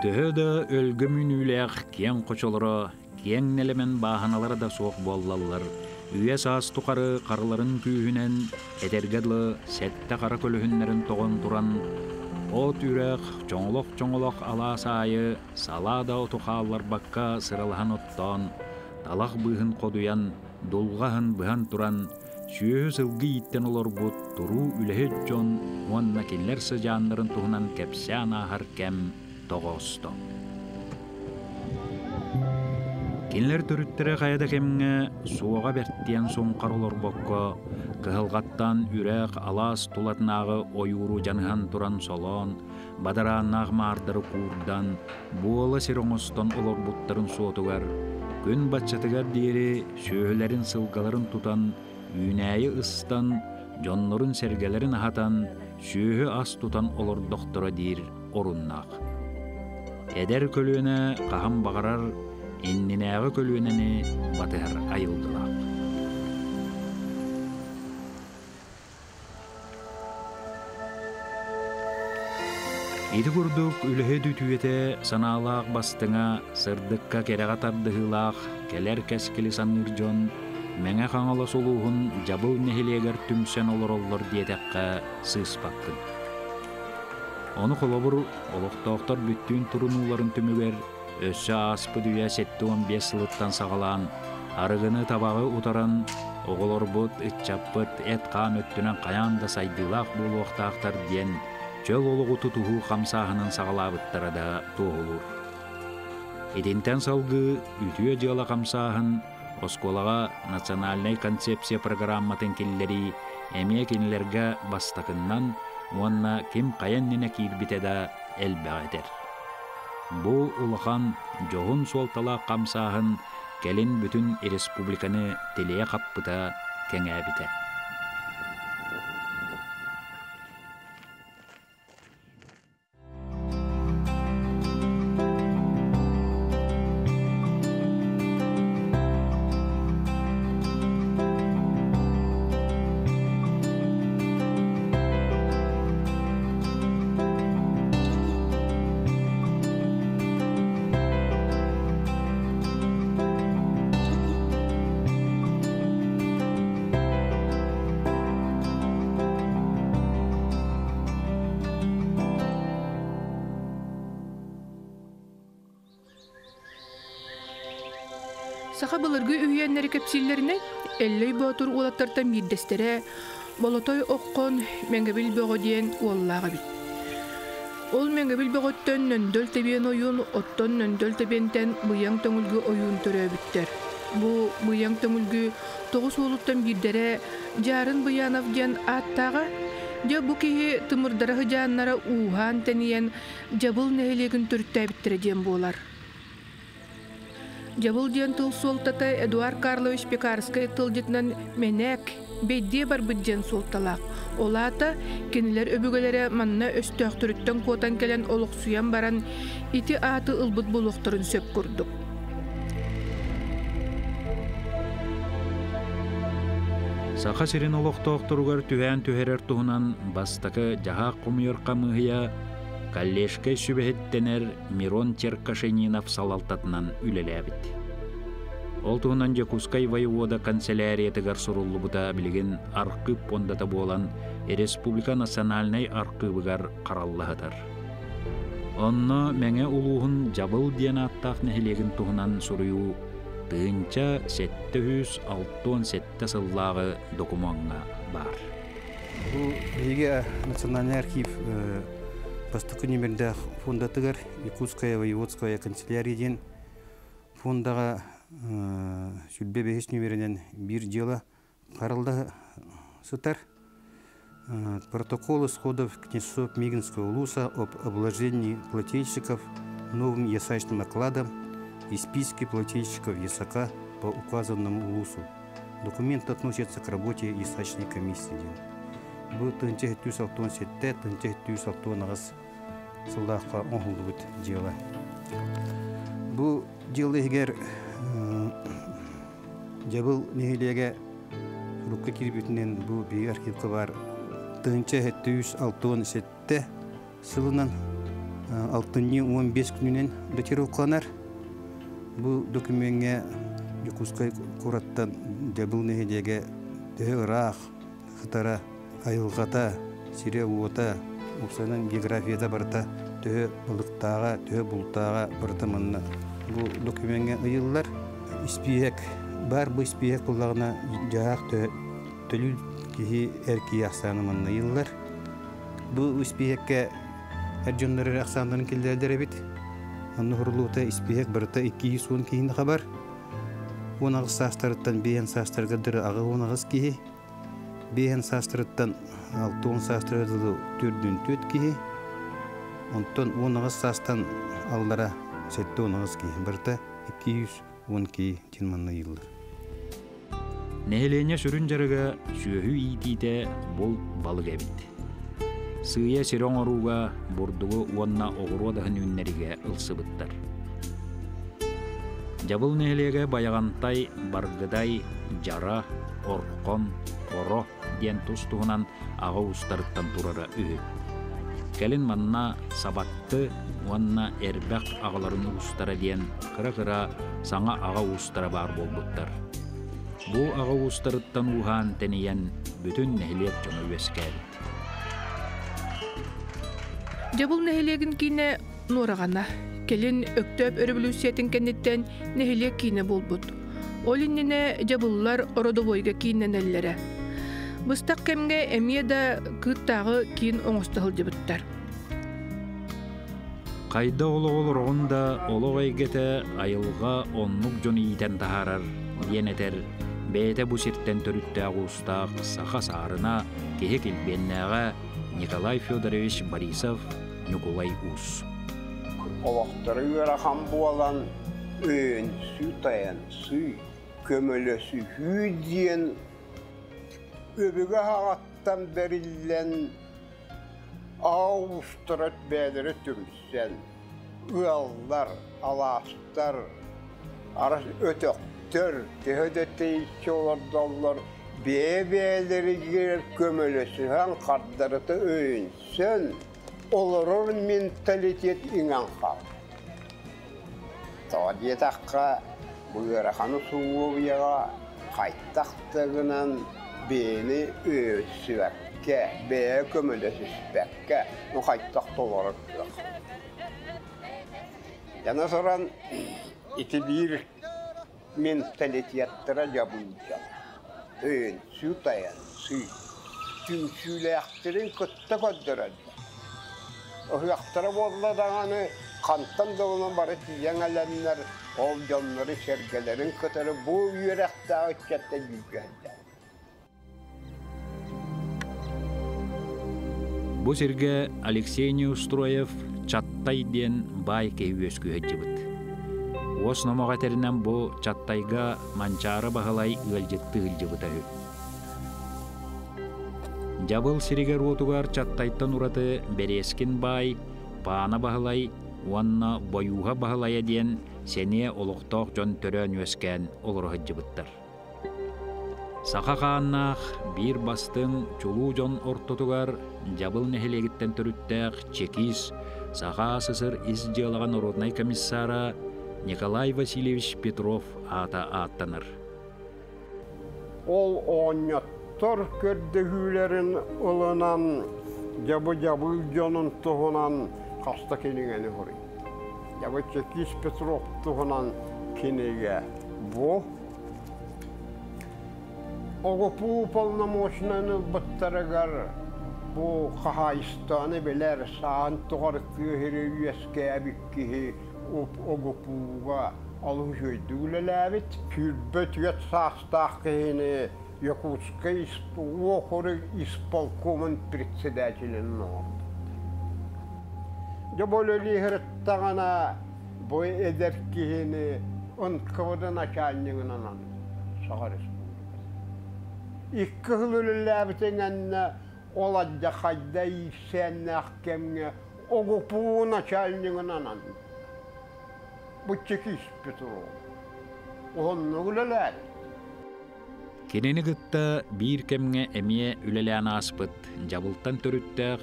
Töhöda ölgümünüler ken koçoloro, ken nelemen bahanalara da soğuk bollallar. Üye saas tukarı karıların kүйhünen, edergedli sette kara kölühünlerin toğun turan, ot ürek, çoğulok ala sayı, salada otuqallar bakka sıralhan ottan, talaq bıhın koduyan, dolgahın bıhan turan, süyü sılgı itten olur bu turu ülehe con, onna killer sıcanların tuhunan kepsana harkem toğosto. Кинлер төрүттөрө каяда кемге суога бертиен соң каролор бокко кыһылгаттан үрек алас тулатнагы оюру жаныхан туран солон бадарааннаах маардары куурдан буола сироңостон олорбуттарын суотугар күн батчатыгар диэри сөөһөлөрүн сылгаларын тутан үүнээйи ыстан жоннорун сергелерин ахатан сөөһө ас тутан олордохторо диир оруннаах эдер көлүөнө каһам багарар иннинээғы көлүөнени батыһар айылдылаак. Ити курдук үлэһэ дүтүөтэ санаалаах бастыҥа сырдыкка кереҕа тардыһыылаах келер кэскили санныыр дьон мэҥэ хаҥала солуухун жабыл нэһилиэгэр түмсэн олороллор диэтэххэ сыыспаккын. Ону холобур олохтоохтор бүттүүн турунууларын түмүгэр өссө аспы дүя сеттуон бес сылыттан сағалаан, арыгыны табағы утаран, оголорбут, ытчаппыт, эт қаан өттүнен қаянда сайдылақ болуақтақтар ден, чөл олығы тұтуғу қамсағынан сағалабыттара да тоғылыр. Единтен салғы үтіе жыла қамсағын, осколаға национальный концепция программатын келлері әме кенлерге бастақыннан, онна кем қаянніне кирбите да әлбәғетер. Бу улахан жоғын солтала қамсағын келін бүтін республиканы телея қаппыта кеңәбіте. Саха былыргы үйеннери кепсиллерine эллей ботур улаттартан бирдестере болотой оккон меңгебил бөгө диен уоллага бит. Ол меңгебил бөгөттөн нөндөл тебиен оюн оттон нөндөл тебиентен быяң төңүлгү оюн төрөбүттер. Бу быяң төңүлгү 9 улуттан бирдере жарын быянов диен аттага же бу кихи тымырдарахы жаннара ухан тениен жабыл нехилегин төрүттәбиттере диен болар. Жабыл диен тыл солтата Эдуард Карлович Пекарскай тылдетнан менек бейде бар бүдден солталақ. Олата кенелер өбүгелері манна өстөқтүріттен котан келен олық суян баран ити аты ылбыт болуқтырын сөп күрдік. Сақа сирин олықтоқтыругар түхән түхерер туһунан бастакы жаға құмыйырқа мыхия Каллешке сүбәһеттенер Мирон Черкашенинов салалтатынан үлеләбит. Ол туһунан Якускай воевода канцеляриятыгар суруллубута билген аркып ондата болан Республика национальный аркыбыгар караллаһытар. Онно меңе улуһун жабыл диэн аттаах нехилеген туһунан суруйу тыынча 767 сыллаагы документга бар. Бу биге национальный архив Постуку немерде фондатыгар Якутская воеводская канцелярия фондага сүлбе бехес немеренен бир дела каралды сытар. Протокол исходов Князцов Мигинского улуса об обложении плательщиков новым ясачным окладом и списке плательщиков ясака по указанному улусу. Документ относится к работе ясачной комиссии. Бұл тынчы 767, тынчы 769 сылдаққа оңғылды бұд дела. Бұл дела егер жабыл нехилеге рукка кирбітінен бұл бей архивқа бар тынчы 767 сылынан 6-15 күнінен дөтері оқанар. Бұл документге Якутскай кураттан дебыл нехедеге төхі ұрақ, қытара, айылғата, сире уота, ұқсанын географияда барта төхі бұлықтаға, төхі бұлттаға барта манна. Бұл документге ұйылылар. Испиек бар, бұл испиек бұлағына жағақ төліл кихи әрки ақсаны манна ұйылылар. Бұл испиекке әржонлары ақсандарын келдердер әбет. Анны ғырлуыта испиек барта 210 кейінді қабар. Онағыз састырыттан бейен састырғадыры аға онағыз кейі. Бейен састырыттан 6-10 састырғадыры 4-4 кейі. Онтан онағыз састан аллара сәтті онағыз кейі. Барта 210 кейі тенманны елдер. Нәхелене сүрін жарыға сүйөхі ийтейді бұл балық әбіт. Сыя сирон оруға бурдугу уонна оғырудағын үннеріге ылсыбыттар. Жабыл нәхелеге баяғантай, баргыдай, жара, орқон, оро ден тұстуғынан аға ұстарыттан турара үйі. Кәлін манна сабатты, уонна әрбәқ ағаларын ұстара ден қыра-қыра саңа аға ұстара бар болбыттар. Бұл аға ұстарыттан уған тәнейен бүтін нәхелер жоны өскәді. Жабыл нәхелегін кейіне норағана. Келін өктөп өрөбілусиятын кәнеттен нәхелек кейіне болбуд. Ол иннене жабылылар ородовойға кейінен әллері. Бұстақ кәмге әмие да кыттағы кейін оңыстығыл жабыттар. Қайда олы оғында олы ғайгеті айылға оннық жоны етен тахарар, денетер, бәйті бұсеттен түрітті ағыстақ сақа сарына кеге келбеннәға Николай Федорович Борисов Николай Ус. Олақтары өрахан болан өйін сүй таян сүй, көмілесі хүй дейін өбігі хағаттан берілен ауыстырат бәдірі түмсен. Уялдар, аластар, арас өтөктөр, төхөдетейші олардалар бәбәлері керер көмілесі хан қардарыты өйінсен. Оларыр менталитет иңан қал. Таадиет аққа бұйырақаны суғыяға қайттақтығынан бейні өсібәкке, бәе көмілесіспәкке, қайттақты оларыр тұрақ. Яна соран ити бір менталитеттіра жабылжан. Өйін, сүй таян, сүй. Түмсүйлі ақтырын күтті көддіреді. Оğuqtara bolladağını kantan dağına barı tiyan alanlar, ol canları sergelerin kıtarı bu yürektağı çette yüzgelde. Bu serge Alexey Neustroyev Çattay den bay keyvöskü hecibit. Osnomoğa terinen bu Çattayga mançarı bahalay ıljetti ılcibit ahı. Жабыл сиригер отугар Чаттайтан ураты берескин бай, паана бағылай, уанна боюға бағылая ден сене олықтоқ жон төрөн өскен олырғы жыбыттар. Сақа қааннақ бір бастың чулу жон ортотугар жабыл нәхелегіттен түріттәқ чекис сақа сысыр из жылаған ороднай комиссара Николай Васильевич Петров ата аттаныр. Ол оңет Tor kördüğülerin ılınan, jabı jonun tuğunan kasta keningeni hori. Jabı Çekis Petrov tuğunan kenige bu. Oğu pupalına moşnanı bıttırıgar, bu Kahaistan'ı biler, sağın tuğar kühiri üyeske bükkihi, oğu puğa alığı şöydüğüle kürbet yet sağstağ kehini, Якутской округ исполкомын председателін олды. Жаболы лигіріттағана бой әдер кейіні НКВД начальнигынан анды, Саға Республикасы. Икі ғылылы әбітен әнне оладда қайда исәнне ақкемге оғыпу начальнигынан анды. Бұл Чекис Петров. Оғынны ғылылы әбі. Keneni gıtta bir kemge emiye üleleğen aspıt, jabıltan törüttəq,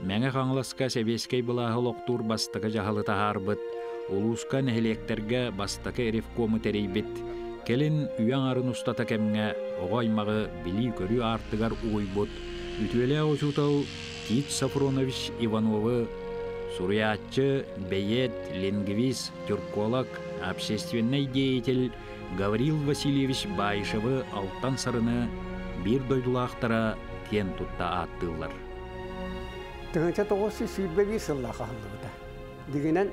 Мәңе қаңласка себескей бұлағы лоқтур бастықы жағалы тағарбыт, улуска нәхелектерге бастықы ревкомы терейбіт, келін үйен арын ұстата кәмге оғаймағы білі көрі артығар уйбыт, үтуелі ausутал Тит Сафронович Ивановы, сурьятчы, бейет, лингвист, тюрколог, общественный деятель Гаврил Васильевич Байшевы алтан сарыны bir дойдулақтара кен тұтта аттылар. Тыгынча 921 сыллаға қалдыда. Дегенен,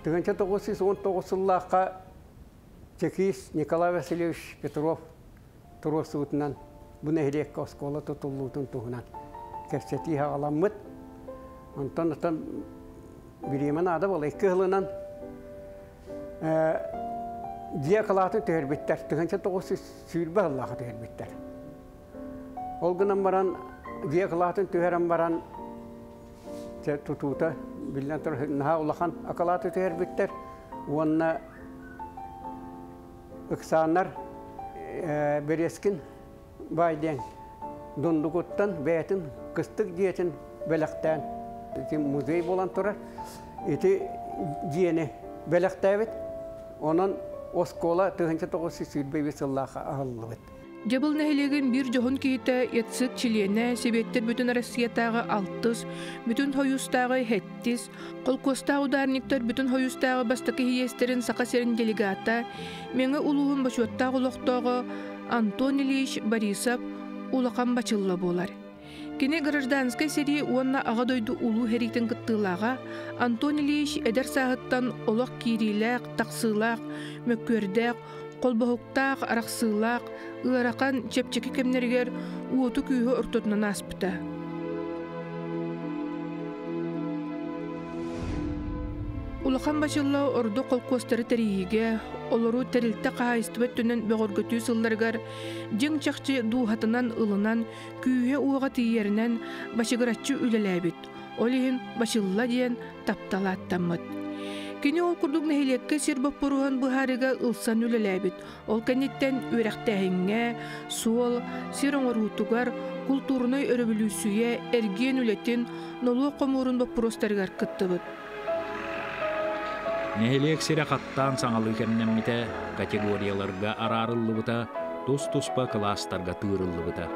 тыгынча 919 сыллаға Чекис Николай Васильевич Петров Туров суытынан бұны әрекке оскола тұтылуытын тұғынан кәпсеті ғаламмыд. Онтан біремен ады бол, екі ғылынан дия қалатын тәрбеттер, тыгынча 921 сыллаға тәрбеттер. Ол гынан баран, дия қалатын тәрбеттер баран tututa bilen naha ulakan akalatı terbitter ona ıksanlar bereskin bayden dondukuttan betin kıstık diyetin belaktan muzey bolan turar iti diyene belaktavet onun oskola tığınca toğusu sülbeyi sallaha ağıllıvet. Жабыл нәһилеген бир жоһун киһитэ ятсык чилиэнэ себеттер бүтүн Россиятагы 6, бүтүн Хойустагы 7, Колкостагы ударниктер бүтүн Хойустагы бастакы хиестерин сака серин делегата, меңе улуһун башуаттагы лохтогы Антон Ильич Борисов улакан бачылла болар. Кини гражданскай сери уонна ага дойду улуу херитин кыттыылаага Антон Ильич эдер саһыттан олох киирилээх, тахсыылаах, мөккөрдäэх, колбохуктаах, арахсыылаах, ыракан чепчеки кемнергер уоту күйі ортотунан аспыта. Улахан башылла орду колкостары тарихиге, олору терилте қағайыстыбет түнен бөғыргөтүү сылларгар, жың чақчы дуухатынан ылынан, күйе уға тиерінен башыгыратчы үлеләбіт. Олихин башылла диен тапталаттаммыт. Кини ол курдук нәһилекке сирбап боруған бұхарыға ылсан үлеләбіт. Ол кәнеттен өрәқтәһіңе, суол, сироңорутугар, культурной өрөбілүүсүйе, әрген үлетін, нолу қомурын баппыростарғар кыттыбыт. Нәһилек сире қаттан саңалы кәннәммите категорияларға арарыллыбыта, тус-туспа кластарға тыырыллыбыта.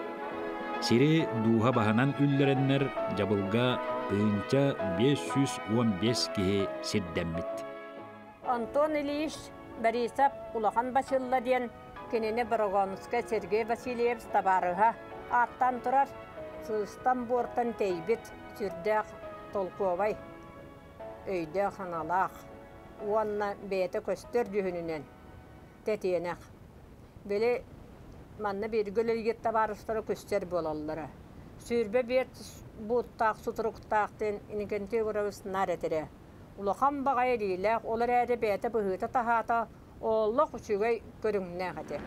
Сире дуға бағанан үллереннер жабылға тыынча 515 кихи сирдәммит. Антон Ильич Борисов улахан башылла ден кенене Барагонска Сергей Васильевич табарыға аттан тұрар сыстан бортан тейбит сүрдәқ толковай өйдә ханалақ уанна бәйті көстер жүхінінен тәтенәқ. Бәлі манна бергөлелгет табарыстары көстер болалары. Сүрбе бет бұттақ, сұтырықтақтен инекенте көрәуіс нәретірі. Улахан бағай дейләқ, олар әді бәйті бұғыта тахата, олық үшігай көріңіне қәте.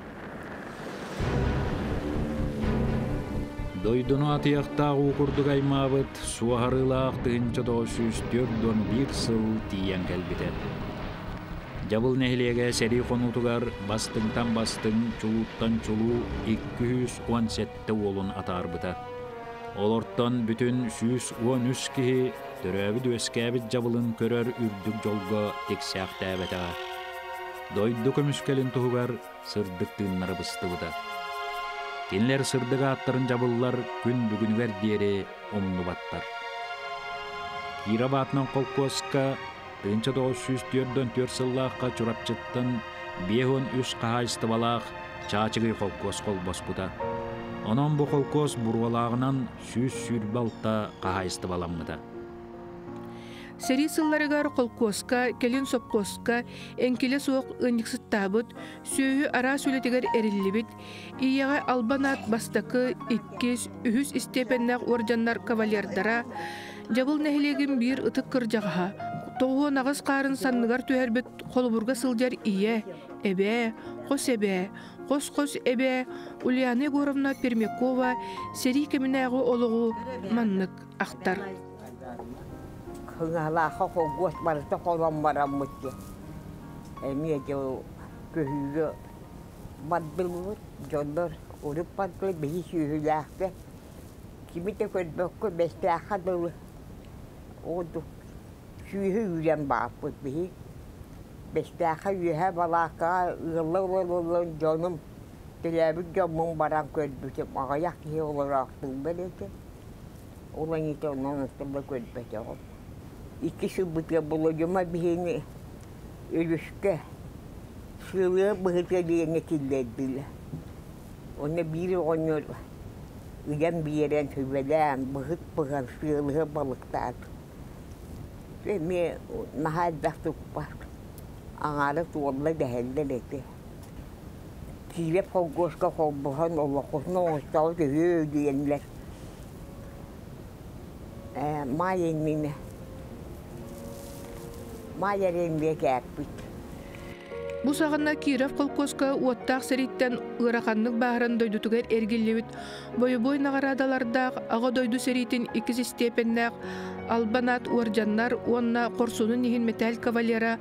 Дойдуну атыяқтағы ұқырдық аймабыт, суағарылақ тыынча 904 сыл тиен кәлбітен. Жабыл нәһилеге сәри қонутугар бастыңтан бастың, чулуттан чулу 217 олын атарбыта. Олорттан бүтін 113 кихи төрәбі дөскәбіт жабылын көрөр үрдік жолға тексәқ тәбәтіға. Дойды көміскелін тұғығар сырдық тыыннары быстыбыта. Кенлер сырдыға аттарын жабылылар күн бүгінігер дері омны баттар. Кира батынан колкоска 1904 сыллаққа чурапчыттан 5-3 қағайысты балақ чачығы колкос қолбос бұта. Онан бұл колкос бұруалағынан сүрбалта қағайысты баламыда. Сери сылларыгар колкоска, келин сопкоска, энкеле суок ынниксыттабыт, сүйі ара сүлетігер эриллибит, ияға албанат бастакы 2-3 степеннақ оржаннар кавалердара, жабыл нәхилеген бір ытык кыржаға, тоғы нағыз қарын санныгар түйербет қолыбурга сылжар ие, эбе, қос эбе, қос эбе, Ульяна Егоровна Пермякова, сери кемінәғы олығы маннык ақтар. Хыңалаха хогос барта колом бараммытты. Эми жо көһүгө бадбылбыт жолдор уруп бадбыл бии сүйүләкте. Kimi de körbökkö bestääkä dolu. Oldu. Syyhü yürän bağpıt bihi. Bestääkä yürä valakkaa ıllı canım. Diläbik jammun baran körbütüm. Ağayak ki olarak bulbelete. Olan ite ondan üstüne körbete ol. İki sübütle bulacağıma bihini ölüşke. Sığlığı bıhıta diyene killerdiler. Ona biri onu ülen bir yeren tüvelen bıhıt bıhan sığlığı balıklar. Ve mi mahallede tukpar. Ağarı tuğla değerlerdi. Kirep kogoska kobuhan Allah kosuna olsa öyle diyenler. Mayenine. Mayerenliğe geldik. Bu sağına Kirov kolkoska uottaq seritten ırakanlık bağıran doydutugar ergillebit boy nagaradalardaq ağa doydu seritin iki sistepennak Albanat Uarjannar onna korsunun nihin metal kavalera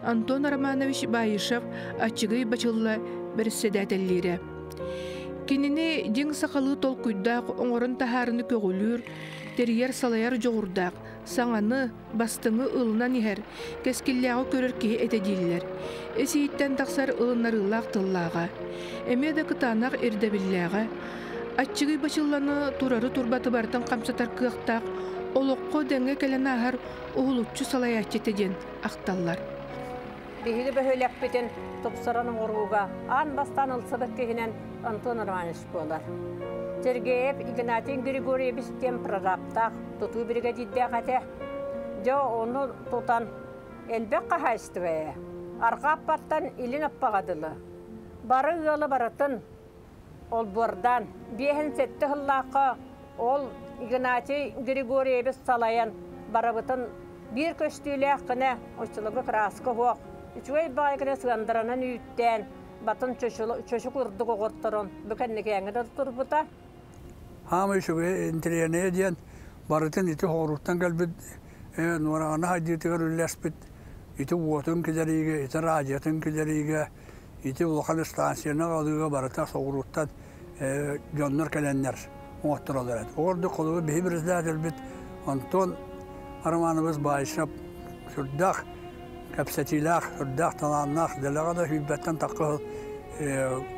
Anton Romanovich Bayışev açıgıy başılla bersedetellire. Kinini jing sakalı tolkuydaq oңорun taharını kögülür, teriyer salayar joğurdaq, saŋany, bastyňy ılınan iher, keskillägi körür ki etediller. Esiyitten taksar ılınarılaaq tıllaga. Eme de kıtanak erdebilläge. Açıgıy başıllany turarı turbatı bartan kamsatar kıaqtaq, olokko denge kelen ahar uhulutçu salayatçı teden aktallar. Bihili behölepbiten topsaranın oruga, an bastan ılsabık kehinen Anton Romanovich bolar. Sergeyev Ignatiy Grigoriyevich tempraraptaq, tutu brigadidde qate. Jo onu tutan elbek qahaystıgaya. Arqa partan ilin appagadılı. Barı yolu baratın ol bordan. Bihen sette hıllaqa ol Ignatiy Grigoriyevich salayan barabıtın bir köstüyle hakkına uçılığı kraskı hoq. Üçügey baygına sığandıranan üyütten batın çöşü kurduk oğurtturun. Bükenneki yanıda turbuta. Hamı şüge intriyene diyen barıtın iti horuktan gelbid nuarağına haydiyetigar üllespit iti uotun kiderige, iti raciyatın kiderige, iti lokal istansiyona qalıga barıta soğuruktan jonlar kelenler oğurttur olarak. Ordu koluğu bihi birizler elbit Anton Romanovich Bayışev sürdaq kapsatilah, sürdaq talanlaq, delağa da hübbetten taqqı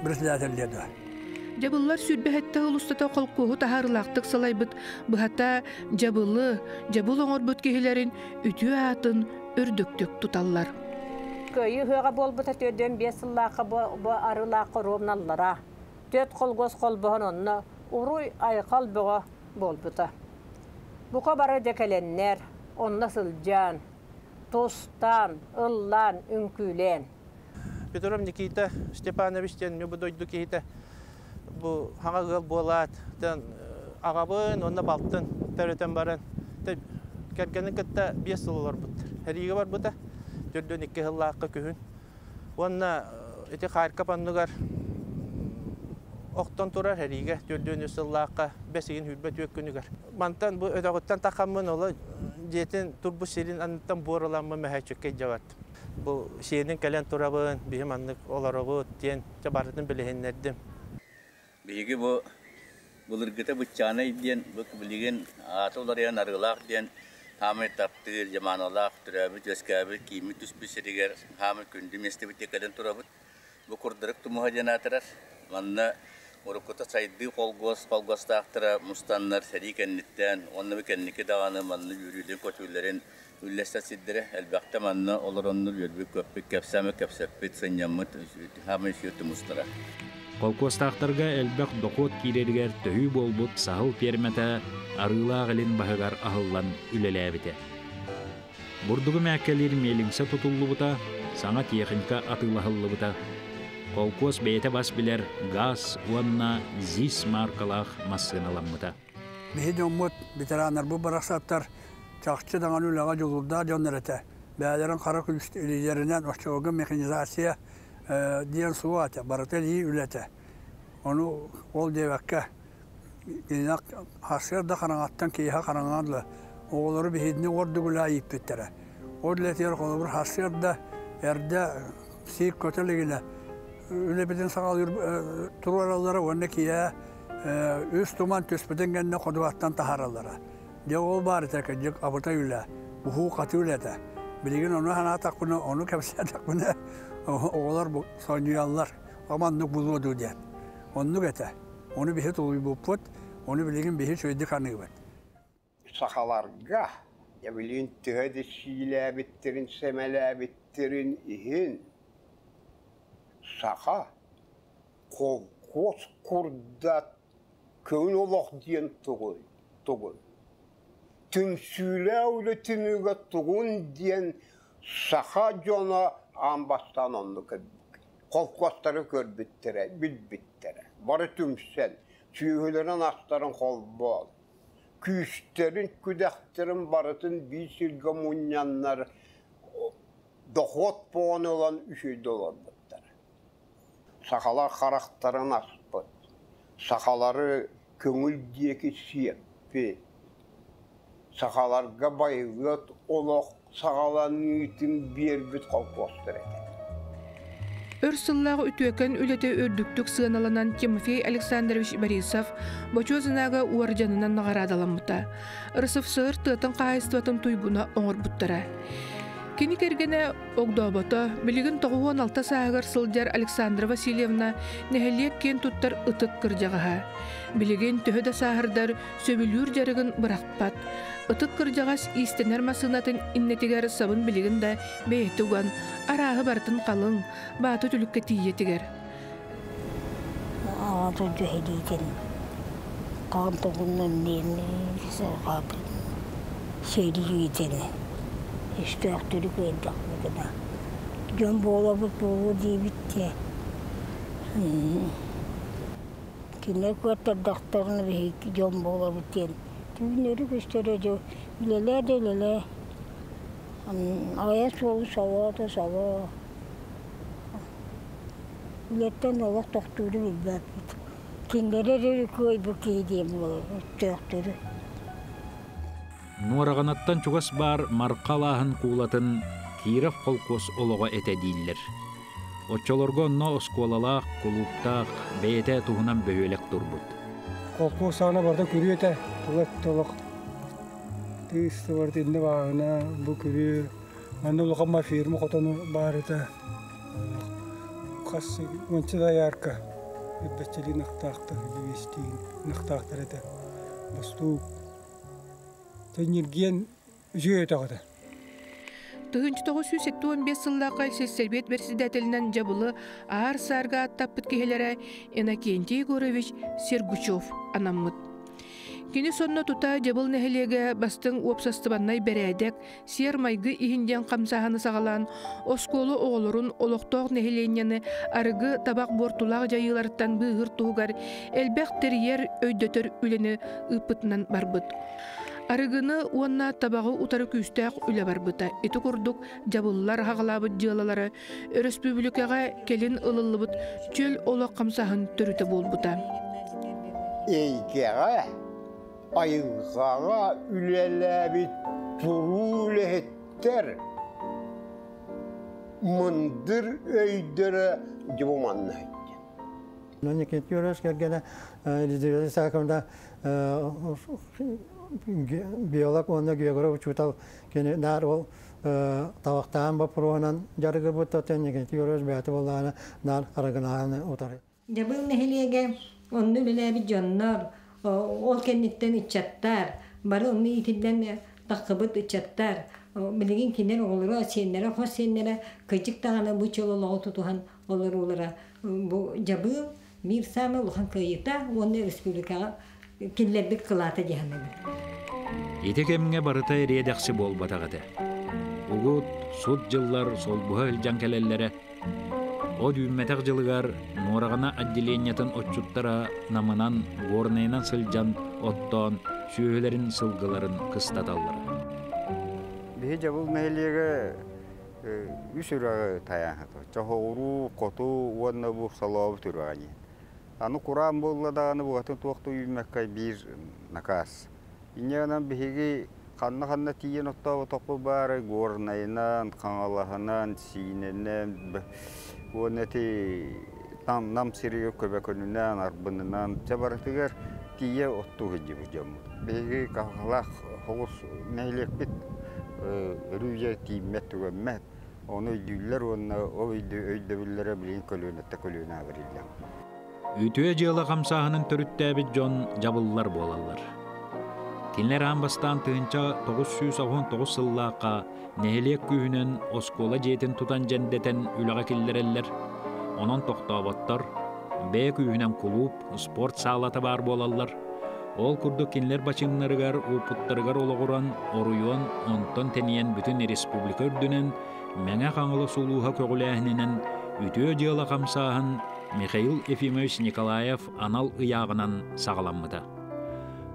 birizler elbit. Jabıllar sürbehettä ulustata kolkuhu taharılaqtık salaybyt bıhata jabıl oňor bötkehilerin ütü atın ördöktök tutallar. Köyü hığa bolbuta tödön 5 yıllaqa bu arılaqa romnallara. Töt kolgos kolboğun onna uruy ayqal boğa bolbuta. Buqa barı dekelenler, onna sılcan, tostan, ıllan, ünkülen. Petrov Nikita Stepanovичтен me bu doydu kihite bu hağa gıl bolat den ağabın onna baltın teröten baran te kerkenin katta 5 yıllar buttur. Heriye var buta. Tördön 2 yıllaqa köhün. Onna ete xarka pannugar oqtan turar heriye tördön 3 yıllaqa 5-in hürbet ökkünügar. Mantan bu ödağıttan taqamın ola jetin turbu serin antan boralanma mehaçökke jawat. Bu şeyinin kelen turabın bihim anlık olarogu diyen jabarıtın bilehenlerdim. Bigi bu bulurgıta bıçağına diyen bu bilgin atollarıya narılaq diyen hamit taptır zamanalaq turabı ceskabi kimi tüspüseriger hamit kündü mestebite kelen turabı bu kurdırık tumuhajanatrar manna orukota saydı kolgos taqtıra mustanlar serikennitten onu bir kendiki dağını manna yürüdü kötülerin ülleste siddire elbette manna olur onur yürübü köpük kapsapit sanyamut hamit yurtu mustara. Kolkostaqtarga elbaq dokot kirerger töhü bolbut sahıl permete arılaaq elin bahıgar ahıllan ülelebite. Burdugu mäkkelir melingse tutullubuta, sana teknika atılahıllıbuta. Kolkos beyte bas biler gaz uanna zis markalaq masınalamıta. Bihi umut bitiranlar bu bıraksatlar çakçı dağın ülağa jolurda jonnerete. Bälerin qara külüst ililerinden oşçoğun mekanizasiya diyen suata baratel iyi ülete. Onu ol devekke inak hasır da karangattan kiha karangatla oğulları bihidini ordu gula yiyip bittere. Orlet yer kolu bir hasır da erde siyik köteligine öyle biten sağal turu aralara önne kiya Üst tuman töspeden genne koduvattan taharalara. De ol bari tekecek abıta yüle. Buhu katı yüle de. Bilgin onu hana takbını, onu kepsiye takbını. Oğlar bu soynuyanlar. Amanlık buluyordu diyen. Onu gete. Onu bir hit oluyor bu put. Onu bilgin bir hit söyledik kanı var. Sakalarga, ya bilin tühedi şiile bittirin, semele bittirin ihin. Saka, kolkos kurda köyün olak diyen tuğun. Tümsüle öyle tümüge tuğun diyen saka jona ambastan onu kolkosları kör bittire, bittere. Barı tümsen, tüyhülerin asların kol bol. Küsterin, küdekterin barıtın bir silge munyanlar dohot boğan olan $3 bittere. Sakalar karakterin aspıt. Sakaları köngül diyeki siyeppi. Sakalarga bayıgıt olaq sakaların yitin bir bit kolkostur eder. Örсыллағы үтүөкөн үлете өрдүктүк сыаналанан Тимофей Александрович Борисов бочозынага уаржанынан нағарадаламыта. Ырысов сығыр тыатын қайыстыватын туйбуна оңырбуттара. Кені кергене оғдобото, білігін 96 сағығыр сылжар Александра Васильевна нәхелек кен туттар ытык кыржағыға. Білігін төхөді сағырдар сөбілүр жарығын бұрақпат. Ытык кыржағас истенер масынатын иннетігер сабын білігін да бейті уған, арағы бартын қалың, баты түлікке тиетігер. Ағаты жүйедейтін қағымтығыннан сейді жүйетені. İşte aktörü koyacak burada. Can boğulu diye bitti. Kine kadar doktorunu bir can boğulu bitti. Düğünleri gösteriyor. Lele. Aya solu sava. Milletten Allah doktoru bilmem. Kinlere koy bu diyeyim doktoru. Нуарағанаттан чугас бар марқалаһын куулатын Киров колкос олоға эте дейілер. Очолорго онно оскуалалақ, кулуптақ, бейте туһунан бөйелек турбут. Колкос сағына барда күрі еті, тұлат толық. Түйісті барды енді бағына бұл күрі. Анны ұлғанма фирма қотаны бар еті. Қасы ончы да ярка. Бәтчелі нақтақты, нақтақтар еті. Басту. Тенерген жүйе тағыды. 1985 сыллаққа Сельсербет председателінен жабылы ағар сарға аттап біткелері Иннокентий Егорович Сергучев анаммыт. Кені сонна тута жабыл нәхелеге бастың опсастыбаннай бәрәдек сер майғы ихінден қамсағаны сағалан осколы оғылырын олықтоқ нәхеленені арығы табақ бортулақ жайыларыттан бұғыр туғар әлбәқ терьер өйдөтір үлені ұпытынан барбыт. Арыгыны уанна табағы утары күстәк үлі барбыта. Эті күрдік жабылылар хағалабыт жылалары республикаға келін ылылыбыт чөл олақ қамсағын түріті болбыта. Эйгеға, айғаға үлеләбіт тұру үлеттер мұндыр өйдірі жыбыманна айтты. Нәнекет көріс кергені лидерді сақымда биолог онна географ учутал кене нар ол тавактан бапронан жаргы буттатен неге тиорос бәте боллана нар арагынан отары. Жабыл нехелеге онны билеби жоннор ол кенниттен ичаттар бары онны итиден такыбыт ичаттар билеген кинер олору сеннере хос сеннере кыжык таганы бу чололого тутухан олорулара бу жабыл мир самы лухан кыйыта онны республикага кинлербек кылата жаһаннам. Итекемге барыта эриэдэхси болбатагыты. Угут суд жыллар солбуха ылжан келеллере. О дүймметек жылыгар нуарагана отделениятын отчуттара намынан горнайынан сылжан оттон сүйөлерин сылгыларын кыстаталлар. Бихи жабыл нәхелеге үсүрагы таяхаты. Чохоуру, коту, уанна бу салабы түрагани. Аны Куран болла дағаны бұғатын туақты үймәккай бір накас. Инеғанан бігеге қанна тиен оттауы тоқпы бары горнайынан, қаңалағынан, синенен, онеті нам сирге көбе көнүнөн арбынынан жабартыгар тие отту хыжы бужам. Беги кахлах хогус нелек бит рүҗә тиммет түгәммәт. Оны дүлләр онна өйдөбүлләре билен көлөнә бериләр. Үтүе жылы камсаһынын төрүттәбит жон жабыллар болалар. Кинлер амбастан тыынча 999 сыллааққа нәһелек күйінен оскола жетін тутан жендетен үліға келдерелер. Онон тоқтабаттар, бәй күйінен клуб, спорт салаты бар болалар. Ол күрді кинлер бачыңларыгар, опуттарыгар олығыран, оруйон, онтон тенен бүтін республика үрдінен, мәңе қаңылы сулуға көгіләхінен үтүе жылы камсаһын Михаил Ефимович Николаев анал ыяғынан сағаламмыда.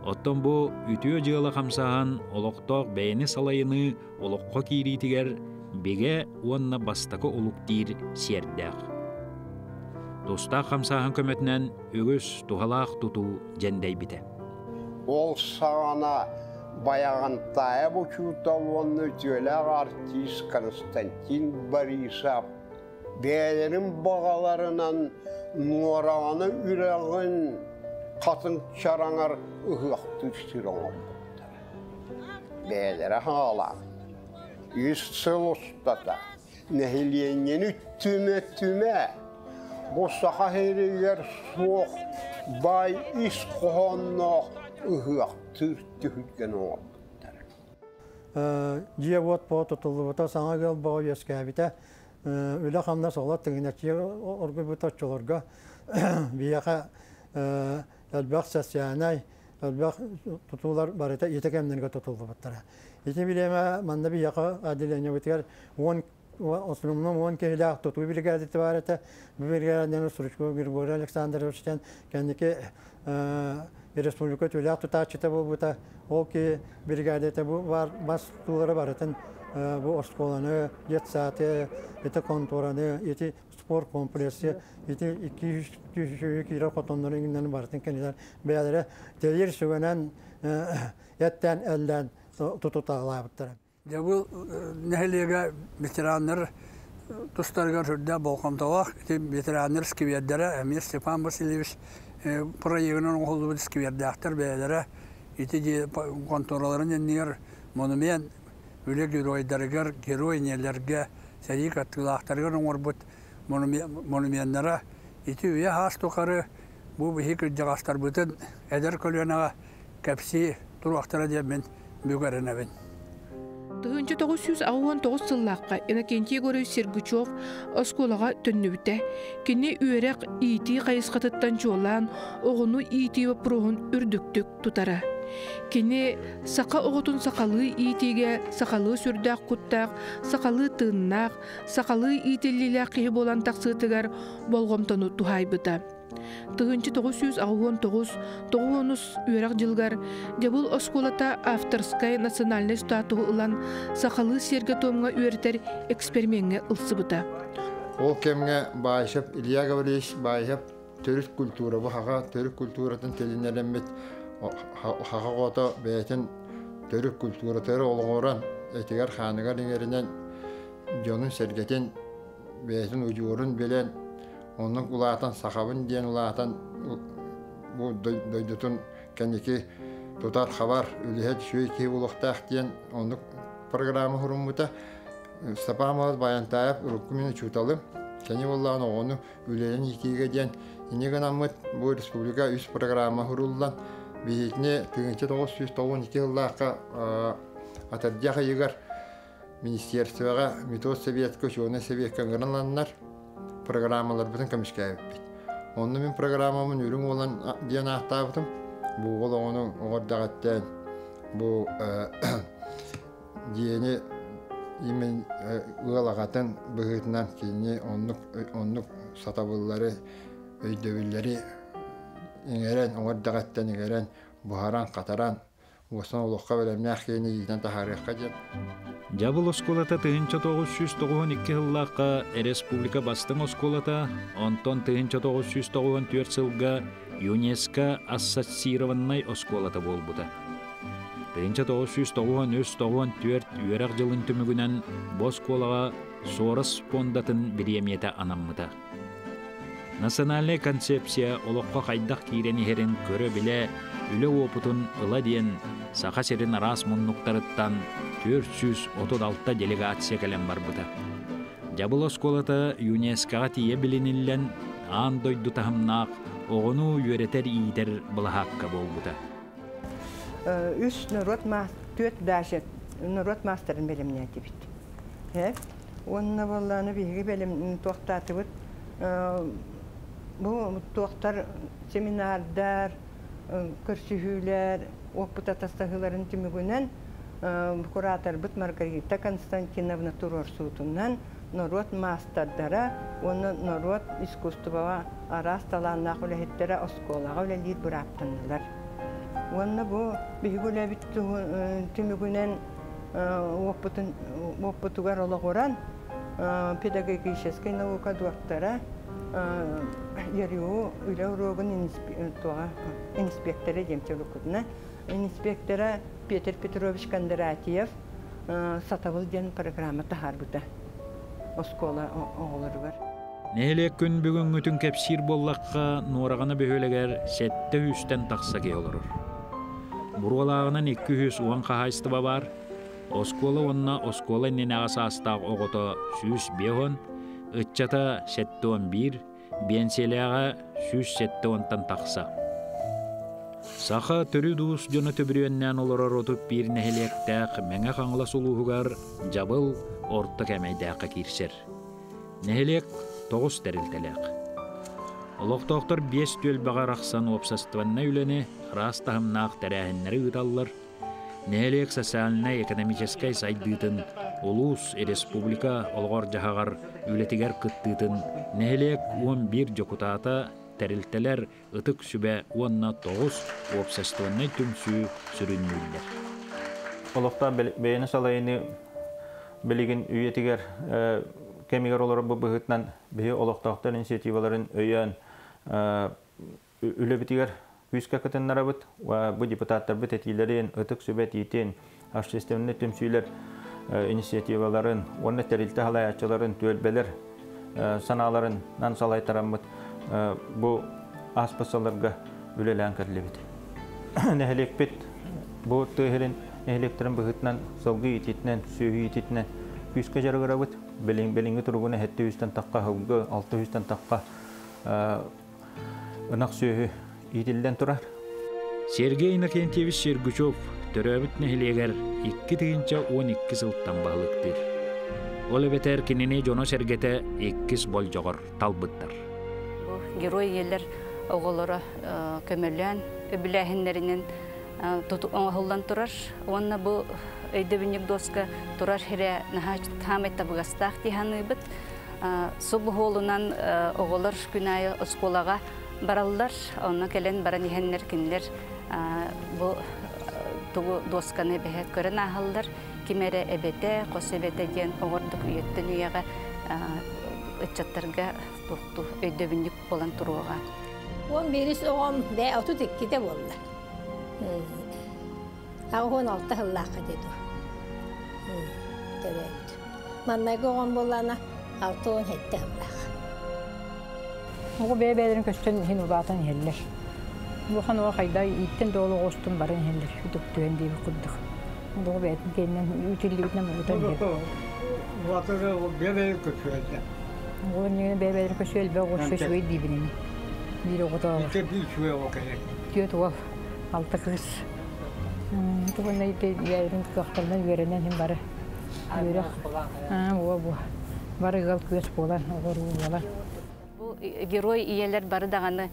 Оттон бу үтүө жылы камсаһан олоқтоқ бәйіні салайыны олоққа кииритигер беге уанна бастакы олуқтир сердәқ. Тустақ камсаһан көмөтінен өгіс тухалақ туту жендей бите. Ол сағана баяғантайы бұчуталуанны жөләғ артист Константин Борисов бәлерін бағаларынан норағаны үрәғын Katın çaranlar ıhıqtı üstür olmalıdır. Beyleri hala. Yüzsel ustada. Nehiliyenin tüme. Bu saha heriler soğuk. Bay iş kohanna ıhıqtı tühütgen olmalıdır. Ciyevot po tutuldu bata sana gel bağ yeskabite. Öyle hamda soğlat tügünekçiye orgu bu taççılarga biyaqa elbaq sesyanay, elbaq tutular barita yetekemlerine tutuldu battara. İti bileme manda bir yaka adilene bitiyor. Osmanlı'nın 10 kere tutu bir geldi varete. Bir geldiğinde Suruşko Grigori Aleksandrovич'ten kendiki Respublika tüyler tutaçta bu da o ki bir geldi bu var bas tuğları barıtın bu oskolanı jet saati ete kontoranı eti spor kompleksi eti 200 kilo kotonların günden barıtın kendiler beyler telir süvenen yetten elden tututağlayıptır. Bu nehliga veteranlar dostlarga sürde bolqamtawaq veteranlar skiverdere Emir Stepan Vasilievich proyeginin oldu skiverdaktar beylere iti kontorların enir monument öyle geroydargar geroy nelerge seri katılaqtargar orbut monumentlara iti üye has toqarı bu hikr jagastar bütün eder kolyonaga kapsi turuqtara diye ben bügarına Тыгынчы 969 сыллаққа Иннокентий Егорович Сергучев осколаға төннүбіте. Кені үйерек ити қайысқатыттан жолан, оғыну ити вапруғын үрдіктік тұтара. Кені сақа оғытын сақалы итиге сақалы сүрдақ құттақ, сақалы тыннақ, сақалы ителілі қиы болан тақсытығар болғымтану тухайбыта. Тыгынчы 969 үйерек жылгар Дебул осколата авторскай национальный статуы ылан сақалы серге томға үйертер экспериментге ылсыбыта. Ол кемге байшып, Илья Гаврилович байшып, төрік культура bu haqa төрік культуратын телинелемет haqa qoto beytin төрік культуратары олғоран этигер ханығар еңерінен жонун сергетін beytin ucurun bilen onun ulatan sahabın diyen ulatan bu doydutun kendiki tutar haber ülihet şöyle ki uluqtaq diyen onun programı hurumuta Stapamaz Bayantayep rukumini çutalım. Kendi vallahi onu üleyen ikiye diyen inigen amut bu respublika üst programı hurullan bihitne 1992 yıllarda atadyağı yıgar ministerstvega Metod Sovetko şöyle Sovet kangranlanlar programmalar bütün kamışkayıp. Onun min programamın ürün olan diyen ahtabıdım. Bu onun oradagattan bu diyeni imen ığalağatan bıhıtından kini onluk satabılları öydövülleri ingeren oradagattan ingeren buharan kataran Osan uluqqa bilemnaq kini yiden taharikka jen. Жабыл осколата тыгынча 992 yılлаққа республика бастың осколата, онтон тыгынча 994 сылға ЮНЕСКО ассоциированный осколата болбута. Тыгынча 993-94 үйерек жылын түмігінен босколаға Сорос фондатын биремете анаммыта. Национальный концепция олоққа қайдақ кейрен херін көрі біле үлі опытын ұла дейін сақа серін арас мұннуқтарыттан 436 делегация кәлем бар бұта. Жабыл осколата ЮНЕСКО-ға тие білінілен аан дойду тахымнақ оғыну үйретер ийтер бұлахаққа бол бұта. Үш народ мастерін беліміне дебет. Онына болланы бейгі белім тоқтаты бұд. Бұл тоқтар семинардар, көрсігілер, оқпыт атастағыларын түмігінен куратор бұд Маргарита Константиновна Турор суытынан народ мастардара, оны народ искусствоға арас таланнақ үләхеттері осколаға үләлейд бұраптанылар. Оны бұл бейгі үләбіт түмігінен опытугар олығыран педагогический наука доктора ярыу үлә урогын инспекторы демчелік күдіна. Инспектора Петр Петрович Кондратьев сатавыл ден программа тахар бұта. Оскола оғылары бар. Нәйлек күн бүгін үтін кәпсир боллаққа норағаны бөхөлегер сәтті үстен тақса кей олырыр. Бұрғалағынан 200 уан қағайстыба бар. Оскола онна оскола ненеға састақ оғыты сүйіс беғын, үтчата сәтті 11, бенселеға сүйіс сәтті 10-тан тақса. Сақа түрі дұс жоны төбірюеннен олырыр отып бір нәхелектәқ мәңі қаңыла сұлуғығар жабыл орты кәмейдәқі кирсер. Нәхелек 9 тәрілтелек. Олықтақтар 5 төл бағар ақсан опсастыванна үлені растағымнақ тәрәхіннері ұталылар. Нәхелек социалына экономическай сайдыйтын Улус республика олғар жағағар үлетігер күттійтін нәхелек 11 жокутата тәрілтелер ұтық сүбә 19 опсастыванна түмсі сүрінмейлер. Олықта бәйіні салайыны білеген үйетігер кемигер олары бұл бұғытнан бейі олықтақтар инициативаларын өйен үлебітігер күске күтінлері бұд. Бұл депутаттар бұд әтейлерін ұтық сүбәт етен общественный түмсүйлер инициативаларын, оны тәрілті халаячыларын, төлбелер саналарын нан салайтаран бұд. Бұл аспасаларға үлелән кәрлебет. Нәхелек бет бұл тұғырын нәхелектерін бұғытнан салғы ететінен, сөйі ететінен күске жарғыра бұд. Беліңгі тұрғыны 700-тен таққа, 600-тен таққа ынақ сөйі етілден тұрар. Сергей Иннокентьевич Сергучев төрөбіт нәхелегер 2-12 сылттан бағылықтыр. Олы бетер кенене жоно сергете 2 бол жоғыр талбыттар. Герой елер оғылары көмірлен өбіләхінлерінен оңғылдан тұрар. Онна бұл өйдебінек доска тұрар хире хамет табығастақ дейханы бұд. Сұбы ғолынан оғылар күнайы осколаға баралдар. Оны кәлен баран ехенлер кенлер бұл тұғы досканы бәхет көрін ағылдар. Кемері әбеті, қос әбеті ден оғырдық үйеттін үйеға үтчаттарға тұқты өйдебінек болан тұруға. Он беріс оғам бәй оту теккеде болды. Ағуын алты ғыллақы деді. Маннайғы оған болана 6-10 хетті ғыллақы. Оғы бәй-бәйлерін көстен хен ұлатан хеллер. Бұған оға қайда еттен долы ғостын барын хеллер. Үтік түйен дейбі құддық. Оғы бәйтін кейінен үтілігінен ұлатан хеллер. Ұлатыры бәй-бәйлер көсуелді. Оғы негені бәй-бәйлер көсуел бәй ғошы шөй дейбінені. Бір оғы да Ете бір шөй оғы кәйек. Түйет оғы 6 қыз. Тұғынна ейерін қақтарынан үйерінен хем бары. Бары ғал көз болан, оғыр болан. Герой иелер бары дағаны